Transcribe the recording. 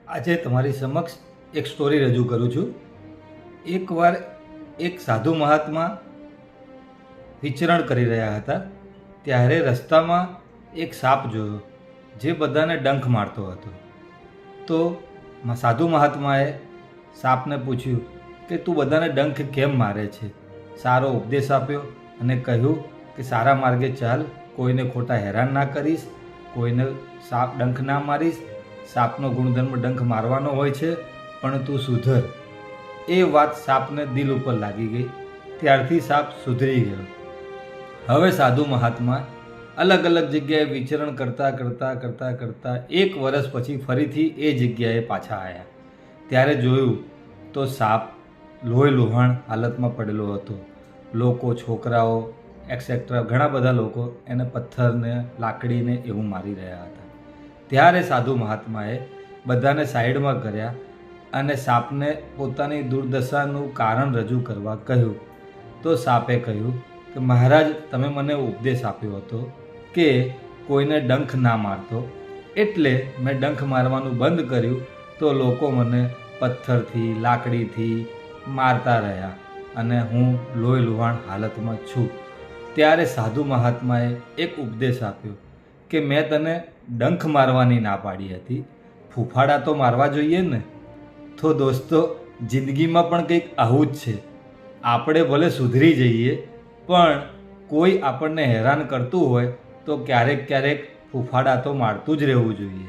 આજે તમારી સમક્ષ એક સ્ટોરી રજૂ કરું છું। એકવાર એક સાધુ મહાત્મા વિચરણ કરી રહ્યા હતા, ત્યારે રસ્તામાં એક સાપ જોયો જે બધાને ડંખ મારતો હતો। તો સાધુ મહાત્માએ સાપને પૂછ્યું કે તું બધાને ડંખ કેમ મારે છે? સારો ઉપદેશ આપ્યો અને કહ્યું કે સારા માર્ગે ચાલ, કોઈને ખોટા હેરાન ના કરીશ, કોઈને સાપ ડંખ ના મારીશ। સાપનો ગુણધર્મ ડંખ મારવાનો હોય છે, પણ તું સુધર। એ વાત સાપને દિલ ઉપર લાગી ગઈ। ત્યારથી સાપ સુધરી ગયો। હવે સાધુ મહાત્મા અલગ અલગ જગ્યાએ વિચરણ કરતા એક વર્ષ પછી ફરીથી એ જગ્યાએ પાછા આવ્યા। ત્યારે જોયું તો સાપ લોહી લુહાણ હાલતમાં પડેલો હતો। લોકો, છોકરાઓ એક્સેટ્રા ઘણા બધા લોકો એને પથ્થરને, લાકડીને એવું મારી રહ્યા હતા। ત્યારે સાધુ મહાત્માએ બધાને સાઈડમાં કર્યા અને સાપને પોતાની દુર્દશાનું કારણ રજૂ કરવા કહ્યું। તો સાપે કહ્યું કે મહારાજ, તમે મને ઉપદેશ આપ્યો હતો કે કોઈને ડંખ ના મારતો, એટલે મેં ડંખ મારવાનું બંધ કર્યું, તો લોકો મને પથ્થરથી, લાકડીથી મારતા રહ્યા અને હું લોહી લુહાણ હાલતમાં છું। ત્યારે સાધુ મહાત્માએ એક ઉપદેશ આપ્યો કે મેં તને ડંખ મારવાની ના પાડી હતી, ફૂફાડા તો મારવા જોઈએ ને। તો દોસ્તો, જિંદગીમાં પણ કંઈક આવું જ છે। આપણે ભલે સુધરી જઈએ, પણ કોઈ આપણને હેરાન કરતું હોય તો ક્યારેક ફૂફાડા તો મારતું જ રહેવું જોઈએ।